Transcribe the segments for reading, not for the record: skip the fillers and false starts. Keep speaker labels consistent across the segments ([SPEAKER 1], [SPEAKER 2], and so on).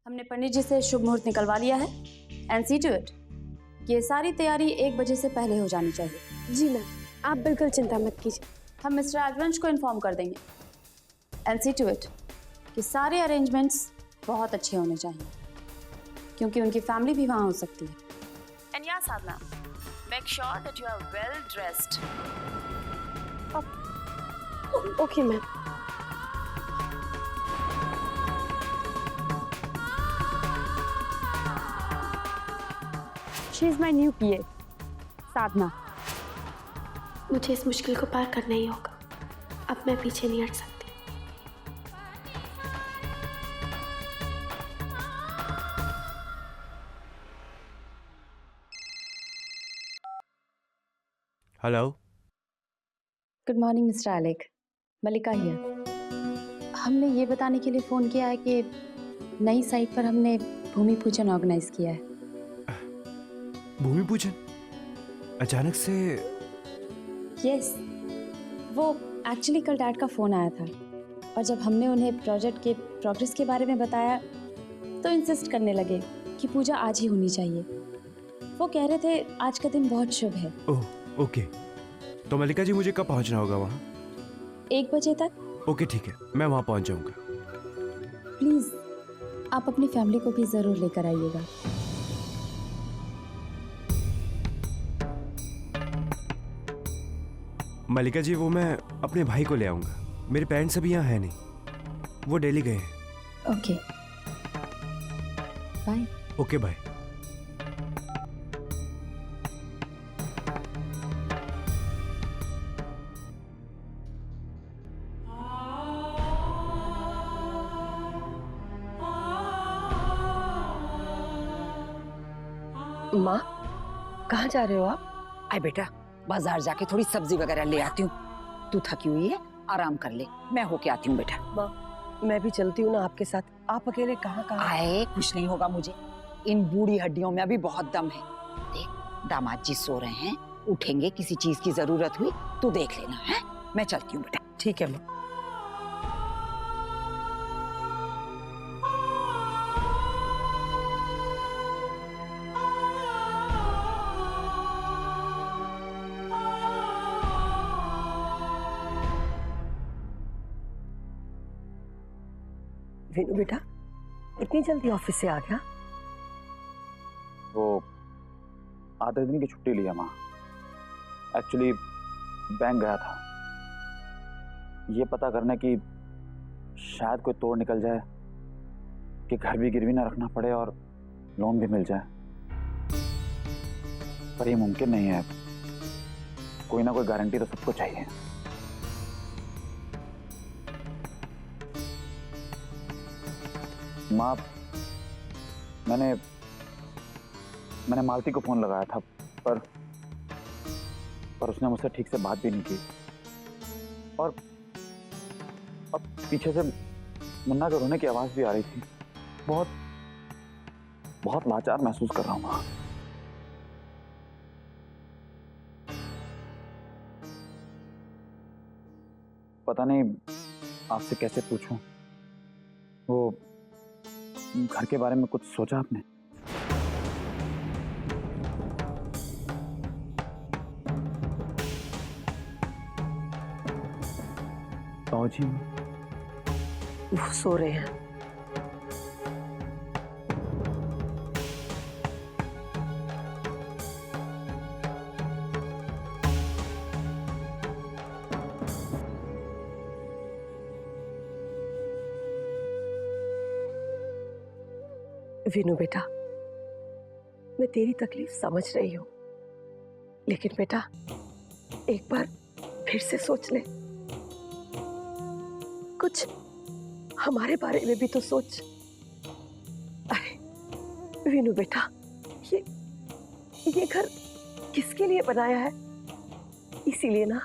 [SPEAKER 1] हमने पंडित जी से शुभ मुहूर्त निकलवा लिया है एंड सी टू इट ये सारी तैयारी 1 बजे से पहले हो जानी चाहिए।
[SPEAKER 2] जी मैम, आप बिल्कुल चिंता मत कीजिए।
[SPEAKER 1] हम मिस्टर राजवंश को इन्फॉर्म कर देंगे एंड सी टू इट कि सारे अरेंजमेंट्स बहुत अच्छे होने चाहिए क्योंकि उनकी फैमिली भी वहाँ हो सकती है। एंड या Sadhana, make sure that you are well dressed.
[SPEAKER 2] Okay ma'am. She is my new PA Sadhana. मुझे इस मुश्किल को पार करना ही होगा। अब मैं पीछे नहीं हट सकती।
[SPEAKER 3] हेलो।
[SPEAKER 1] गुड मॉर्निंग मिस्टर आलेख, मल्लिका हियर। हमने ये बताने के लिए फ़ोन किया है कि नई साइट पर हमने भूमि पूजन ऑर्गेनाइज किया है।
[SPEAKER 3] भूमि पूजन अचानक से?
[SPEAKER 1] यस, वो एक्चुअली कल डैड का फ़ोन आया था और जब हमने उन्हें प्रोजेक्ट के प्रोग्रेस के बारे में बताया तो इंसिस्ट करने लगे कि पूजा आज ही होनी चाहिए। वो कह रहे थे आज का दिन बहुत शुभ है।
[SPEAKER 3] ओह ओके, तो मल्लिका जी मुझे कब पहुंचना होगा वहाँ?
[SPEAKER 1] 1 बजे तक।
[SPEAKER 3] ओके ठीक है, मैं वहाँ पहुँच जाऊँगा।
[SPEAKER 1] प्लीज़ आप अपनी फैमिली को भी ज़रूर लेकर आइएगा।
[SPEAKER 3] मल्लिका जी, वो मैं अपने भाई को ले आऊँगा। मेरे पेरेंट्स अभी यहाँ है नहीं, वो दिल्ली गए हैं।
[SPEAKER 1] Okay bye.
[SPEAKER 3] Okay bye.
[SPEAKER 4] माँ, कहाँ जा रहे हो आप?
[SPEAKER 5] आए बेटा, बाजार जाके थोड़ी सब्जी वगैरह ले आती हूँ। तू थकी हुई है, आराम कर ले, मैं होके आती हूँ बेटा।
[SPEAKER 4] माँ, मैं भी चलती हूँ ना आपके साथ। आप अकेले कहाँ कहाँ?
[SPEAKER 5] आए, कुछ नहीं होगा मुझे। इन बूढ़ी हड्डियों में अभी बहुत दम है। देख, दामाद जी सो रहे हैं, उठेंगे, किसी चीज की जरूरत हुई तू देख लेना है। मैं चलती हूँ बेटा।
[SPEAKER 4] ठीक है माँ। विनू बेटा, इतनी जल्दी ऑफिस से आ गया?
[SPEAKER 6] वो आधे दिन की छुट्टी लिया माँ। एक्चुअली बैंक गया था ये पता करने की शायद कोई तोड़ निकल जाए कि घर भी गिरवी ना रखना पड़े और लोन भी मिल जाए, पर ये मुमकिन नहीं है। कोई ना कोई गारंटी तो सबको चाहिए। माँ, मैंने मालती को फोन लगाया था पर उसने मुझसे ठीक से बात भी नहीं की और अब पीछे से मुन्ना के रोने की आवाज भी आ रही थी। बहुत बहुत लाचार महसूस कर रहा हूँ माँ। पता नहीं आपसे कैसे पूछूं। वो घर के बारे में कुछ सोचा आपने? जी
[SPEAKER 4] वो सो रहे हैं। विनू बेटा, मैं तेरी तकलीफ समझ रही हूँ, लेकिन बेटा एक बार फिर से सोच ले। कुछ हमारे बारे में भी तो सोच। अरे विनू बेटा, ये घर किसके लिए बनाया है? इसीलिए ना,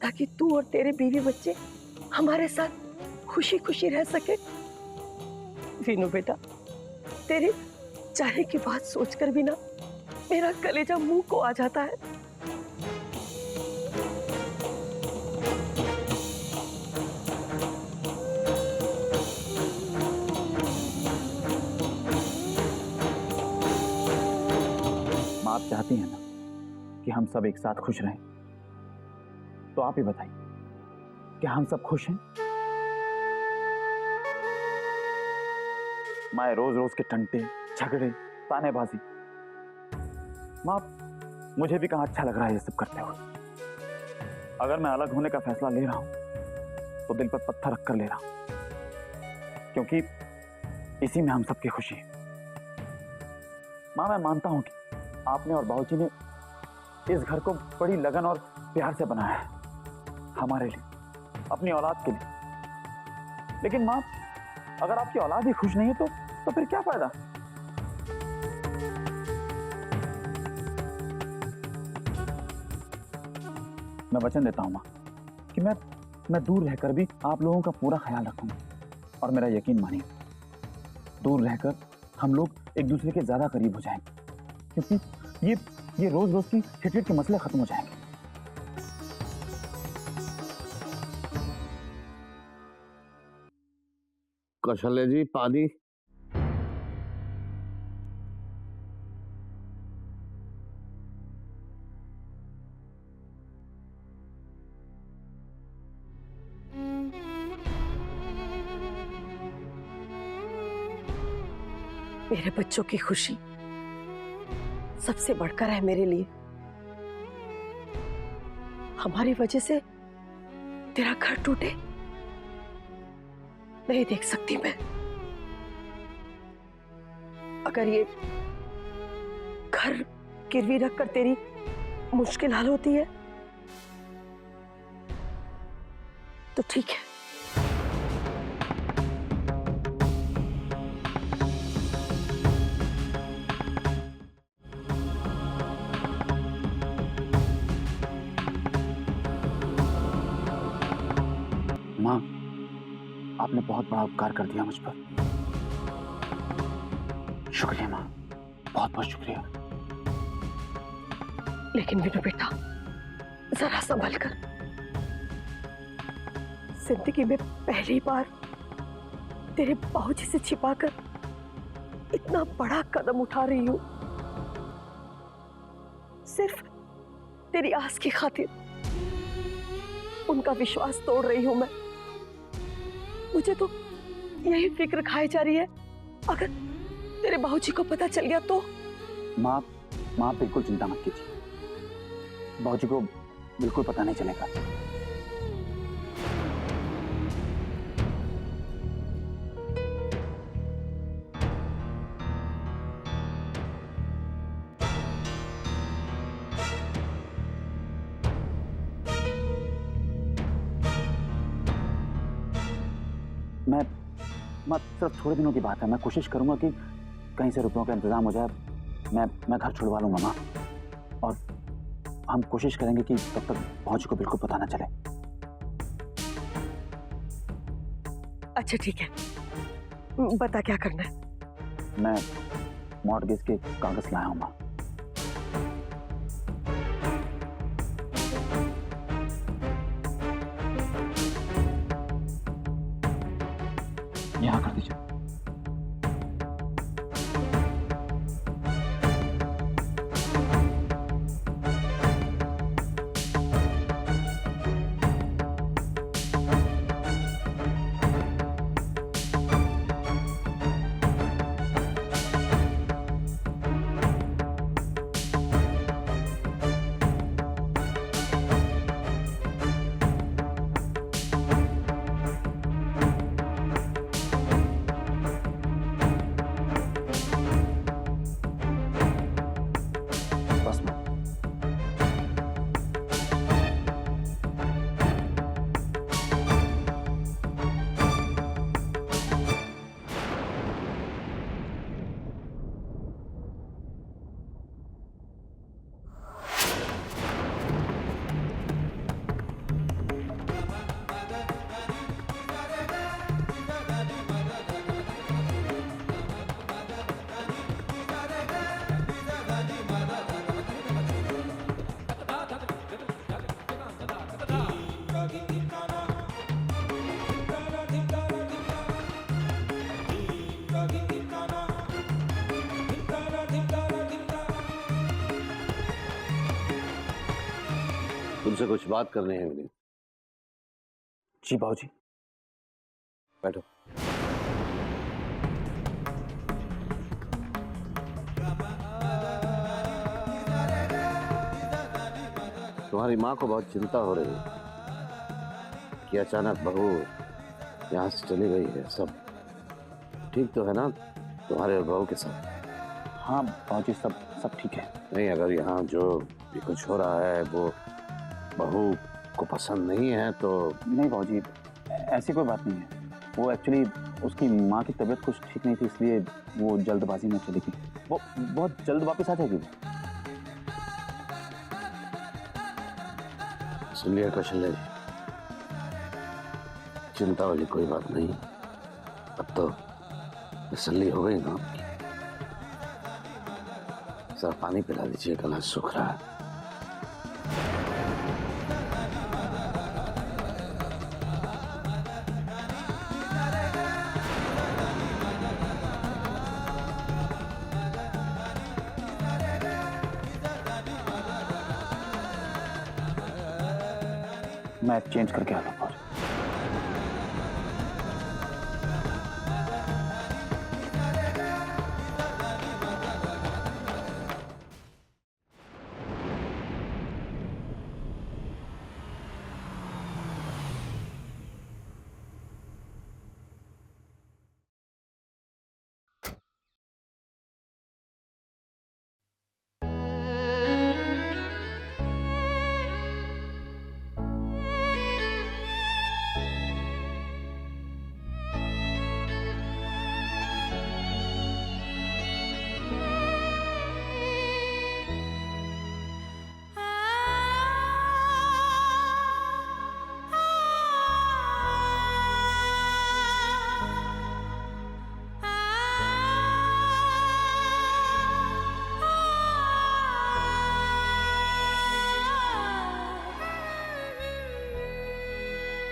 [SPEAKER 4] ताकि तू और तेरे बीवी बच्चे हमारे साथ खुशी खुशी रह सके। विनू बेटा, तेरे चाहे की बात सोचकर भी ना मेरा कलेजा मुंह को आ जाता है।
[SPEAKER 6] आप चाहती हैं ना कि हम सब एक साथ खुश रहें, तो आप ही बताइए, क्या हम सब खुश हैं? माए रोज रोज के टंटे, झगड़े, तानेबाजी। माँ, मुझे भी कहाँ अच्छा लग रहा है ये सब करते हुए। अगर मैं अलग होने का फैसला ले रहा हूं तो दिल पर पत्थर रखकर ले रहा हूं, क्योंकि इसी में हम सबकी खुशी है। माँ, मैं मानता हूं कि आपने और बाबूजी ने इस घर को बड़ी लगन और प्यार से बनाया है, हमारे लिए, अपनी औलाद के लिए। लेकिन माँ, अगर आपकी औलाद ही खुश नहीं है तो फिर क्या फायदा? मैं वचन देता हूं माँ कि मैं दूर रहकर भी आप लोगों का पूरा ख्याल रखूंगा। और मेरा यकीन मानिए, दूर रहकर हम लोग एक दूसरे के ज्यादा करीब हो जाएंगे, क्योंकि ये रोज रोज की हिट के मसले खत्म हो जाएंगे।
[SPEAKER 7] कौशल्या जी, पानी।
[SPEAKER 4] मेरे बच्चों की खुशी सबसे बढ़कर है मेरे लिए। हमारी वजह से तेरा घर टूटे नहीं देख सकती मैं। अगर ये घर गिरवी रखकर तेरी मुश्किल हल होती है तो ठीक है।
[SPEAKER 6] माँ, आपने बहुत बड़ा उपकार कर दिया मुझ पर। शुक्रिया माँ, बहुत बहुत शुक्रिया।
[SPEAKER 4] लेकिन विनू बेटा, जरा संभल कर। जिंदगी में पहली बार तेरे बाबूजी से छिपाकर इतना बड़ा कदम उठा रही हूं, सिर्फ तेरी आस की खातिर। उनका विश्वास तोड़ रही हूं मैं। मुझे तो यही फिक्र खाई जा रही है, अगर तेरे बाबूजी को पता चल गया तो।
[SPEAKER 6] माँ, माँ बिल्कुल चिंता मत कीजिए, बाबूजी को बिल्कुल पता नहीं चलेगा। मैं सिर्फ थोड़े दिनों की बात है, मैं कोशिश करूंगा कि कहीं से रुपयों का इंतजाम हो जाए। मैं घर छुड़वा लूंगा माँ, और हम कोशिश करेंगे कि तब तक बाबूजी को बिल्कुल पता ना चले।
[SPEAKER 4] अच्छा ठीक है, बता क्या करना है।
[SPEAKER 6] मैं मॉर्गेज के कागज लाया हूं माँ। यहाँ कर दीजिए।
[SPEAKER 7] तुमसे कुछ बात करनी है विनीत।
[SPEAKER 6] जी बाबूजी।
[SPEAKER 7] बैठो। तुम्हारी माँ को बहुत चिंता हो रही है कि अचानक बहू यहाँ से चली गई है। सब ठीक तो है ना तुम्हारे और बहू के साथ?
[SPEAKER 6] हाँ बाबूजी, सब ठीक है।
[SPEAKER 7] नहीं, अगर यहाँ जो भी कुछ हो रहा है वो बहू को पसंद नहीं है तो?
[SPEAKER 6] नहीं बाबूजी, ऐसी कोई बात नहीं है। वो एक्चुअली उसकी माँ की तबीयत कुछ ठीक नहीं थी, इसलिए वो जल्दबाजी में चली गई। वो बहुत जल्द वापस आ जाएगी।
[SPEAKER 7] सुनिए कौशल्या जी, चिंता वाली कोई बात नहीं। अब तो तसल्ली हो गई ना आपकी। सर पानी पिला दीजिए, गला सूख रहा है।
[SPEAKER 6] मैं चेंज करके आता हूँ।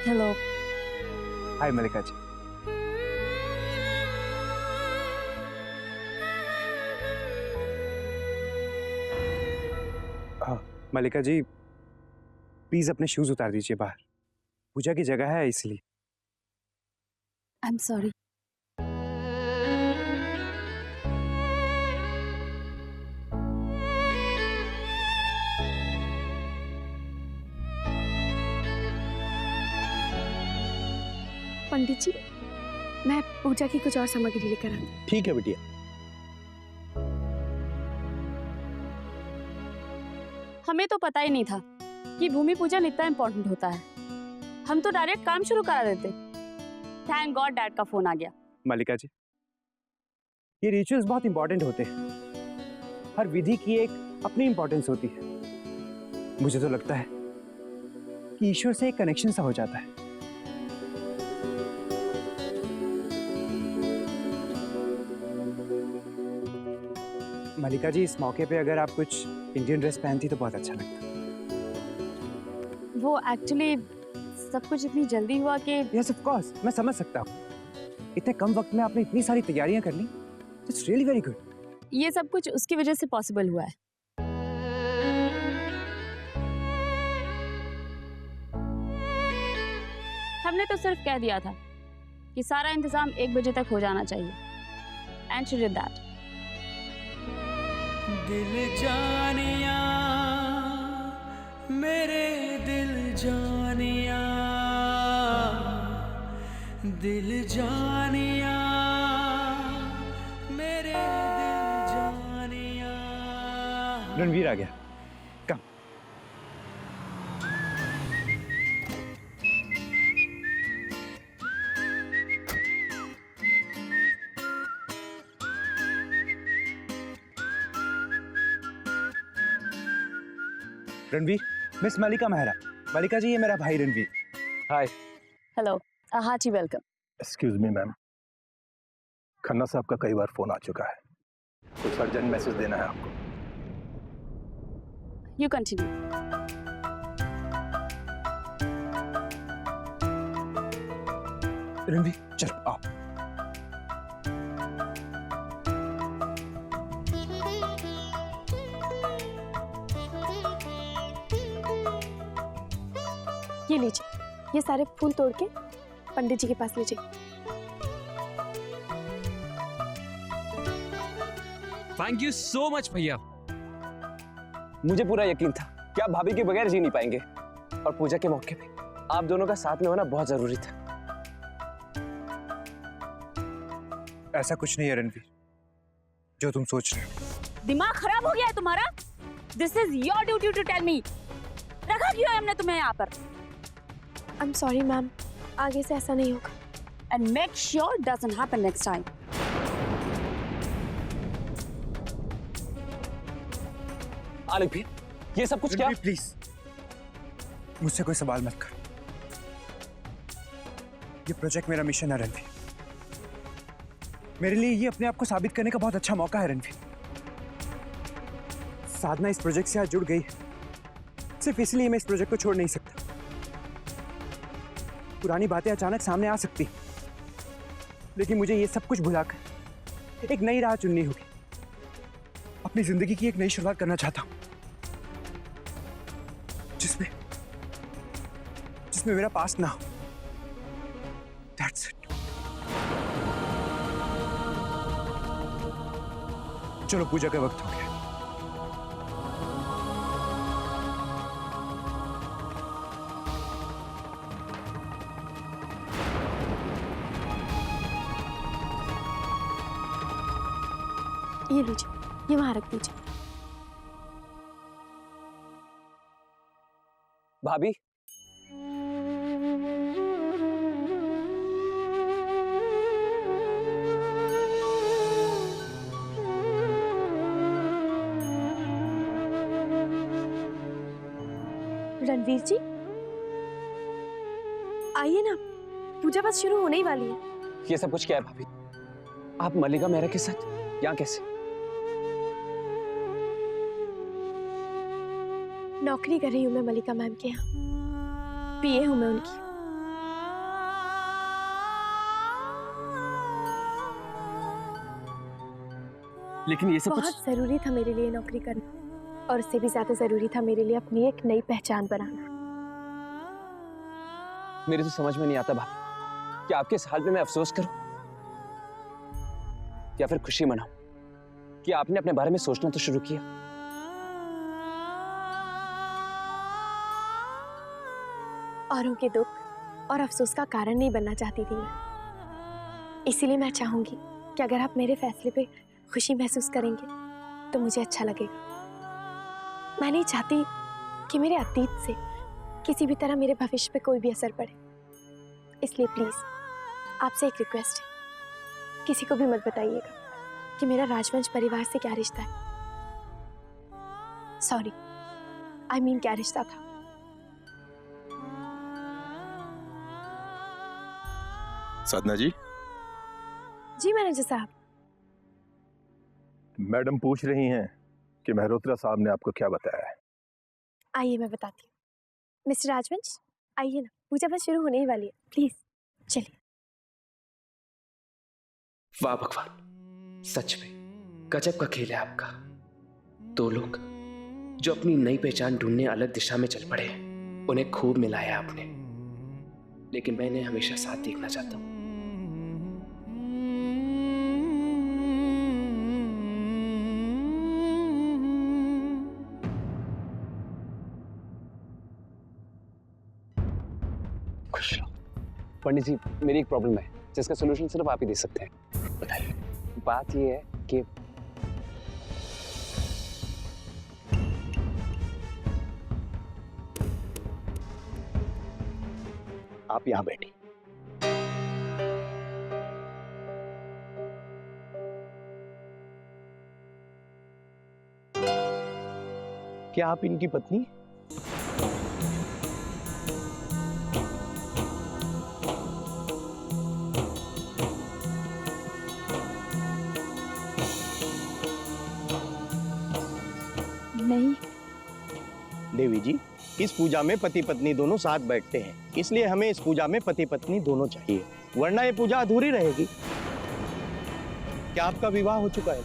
[SPEAKER 1] Hello.
[SPEAKER 3] Hi Mallika ji. Mallika ji please अपने शूज उतार दीजिए बाहर, पूजा की जगह है इसलिए।
[SPEAKER 1] I am sorry.
[SPEAKER 2] पंडित जी, मैं पूजा की कुछ और सामग्री लेकर आती हूँ।
[SPEAKER 7] ठीक है बिटिया।
[SPEAKER 1] हमें तो पता ही नहीं था कि भूमि पूजन इतना इम्पोर्टेंट होता है। हम तो डायरेक्ट काम शुरू करा देते। थैंक गॉड डैड का फोन आ गया।
[SPEAKER 3] मलिका जी, ये रिचुअल्स बहुत इंपॉर्टेंट होते हैं। हर विधि की एक अपनी इंपॉर्टेंस होती है। मुझे तो लगता है कि ईश्वर से एक कनेक्शन सा हो जाता है। मलिका जी, इस मौके पे अगर आप कुछ इंडियन ड्रेस पहनती तो बहुत अच्छा लगता।
[SPEAKER 1] वो एक्चुअली सब कुछ इतनी जल्दी हुआ कि
[SPEAKER 3] यस ऑफ कोर्स, मैं समझ सकता हूँ। इतने कम वक्त में आपने इतनी सारी तैयारियां कर ली। It's really very good.
[SPEAKER 1] ये सब कुछ उसकी वजह से पॉसिबल हुआ है। हमने तो सिर्फ कह दिया था कि सारा इंतजाम 1 बजे तक हो जाना चाहिए। And she did that.
[SPEAKER 8] दिल जानिया मेरे दिल जानिया, दिल जानिया मेरे दिल जानिया।
[SPEAKER 3] रणवीर आ गया। कम। रणवीर, मिस मलिका मेहरा। मलिका जी, ये मेरा भाई रणवीर। हाय।
[SPEAKER 1] हेलो। हाची welcome.
[SPEAKER 9] Excuse me ma'am, Khanna साहब का कई बार फोन आ चुका है, कुछ अर्जेंट मैसेज देना है आपको।
[SPEAKER 1] You continue.
[SPEAKER 3] रणवीर चलो आओ।
[SPEAKER 2] ये लीजिए, ये सारे फूल तोड़ के पंडित जी के पास ले जाइए।
[SPEAKER 10] थैंक यू सो मच भैया।
[SPEAKER 11] मुझे पूरा यकीन था कि आप भाभी के बगैर जी नहीं पाएंगे, और पूजा के मौके पे आप दोनों का साथ में होना बहुत जरूरी था।
[SPEAKER 3] ऐसा कुछ नहीं है रणवीर जो तुम सोच रहे हो।
[SPEAKER 1] दिमाग खराब हो गया है तुम्हारा? This is your duty to tell me. रखा क्यों है हमने तुम्हें यहाँ पर?
[SPEAKER 2] आई एम सॉरी मैम, आगे से ऐसा नहीं होगा।
[SPEAKER 1] And make sure doesn't happen next time.
[SPEAKER 11] Alok भी, ये सब कुछ क्या?
[SPEAKER 3] प्लीज मुझसे कोई सवाल मत कर। ये प्रोजेक्ट मेरा मिशन है रणवीर। मेरे लिए ये अपने आप को साबित करने का बहुत अच्छा मौका है रणवीर। साधना इस प्रोजेक्ट से आज जुड़ गई, सिर्फ इसलिए मैं इस प्रोजेक्ट को छोड़ नहीं सकता। पुरानी बातें अचानक सामने आ सकती, लेकिन मुझे ये सब कुछ भुलाकर एक नई राह चुननी होगी। अपनी जिंदगी की एक नई शुरुआत करना चाहता हूं, जिसमें मेरा पास्ट ना हो। That's it. चलो पूजा का वक्त हो गया।
[SPEAKER 2] ये लीजिए, ये वहां रख दीजिए।
[SPEAKER 11] भाभी,
[SPEAKER 2] रणवीर जी आइए ना, पूजा बस शुरू होने ही वाली है।
[SPEAKER 11] ये सब कुछ क्या है भाभी? आप मल्लिका मेहरा के साथ यहाँ कैसे?
[SPEAKER 2] नौकरी कर रही हूँ मैं मल्लिका मैम के यहाँ, पीए हूँ मैं उनकी।
[SPEAKER 11] लेकिन ये सब कुछ
[SPEAKER 2] बहुत जरूरी था मेरे लिए नौकरी करना, और उससे भी ज्यादा जरूरी था मेरे लिए अपनी एक नई पहचान बनाना।
[SPEAKER 11] मेरे तो समझ में नहीं आता भाभी कि आपके इस हाल पे मैं अफसोस करूं या फिर खुशी मनाऊं कि आपने अपने बारे में सोचना तो शुरू किया।
[SPEAKER 2] औरों के दुख और अफसोस का कारण नहीं बनना चाहती थी मैं। इसीलिए मैं चाहूंगी कि अगर आप मेरे फैसले पे खुशी महसूस करेंगे तो मुझे अच्छा लगेगा। मैं नहीं चाहती कि मेरे अतीत से किसी भी तरह मेरे भविष्य पे कोई भी असर पड़े। इसलिए प्लीज आपसे एक रिक्वेस्ट है, किसी को भी मत बताइएगा कि मेरा राजवंश परिवार से क्या रिश्ता है। सॉरी, आई मीन क्या रिश्ता था।
[SPEAKER 9] साधना जी।
[SPEAKER 2] जी मैनेजर साहब।
[SPEAKER 9] मैडम पूछ रही हैं कि मेहरोत्रा साहब ने आपको क्या बताया है।
[SPEAKER 2] आइए मैं बताती हूँ। मिस्टर राजवंश आइए ना, पूजा बस शुरू होने ही वाली है, प्लीज चलिए।
[SPEAKER 11] वाह भगवान, सच में गजब का खेल है आपका। दो लोग जो अपनी नई पहचान ढूंढने अलग दिशा में चल पड़े, उन्हें खूब मिलाया आपने, लेकिन मैं इन्हें हमेशा साथ देखना चाहता हूँ। पंडित जी, मेरी एक प्रॉब्लम है जिसका सलूशन सिर्फ आप ही दे सकते हैं। बताइए। बात ये है कि
[SPEAKER 12] आप यहां बैठिए। क्या आप इनकी पत्नी?
[SPEAKER 1] नहीं।
[SPEAKER 12] देवी जी, इस पूजा में पति पत्नी दोनों साथ बैठते हैं, इसलिए हमें इस पूजा में पति पत्नी दोनों चाहिए, वरना ये पूजा अधूरी रहेगी। क्या आपका विवाह हो चुका है?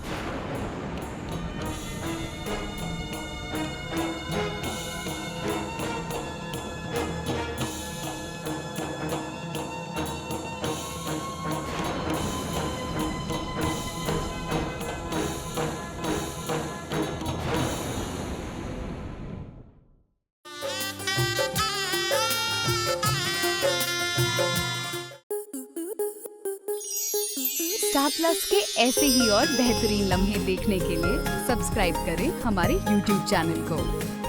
[SPEAKER 13] स्टार प्लस के ऐसे ही और बेहतरीन लम्हे देखने के लिए सब्सक्राइब करें हमारे YouTube चैनल को।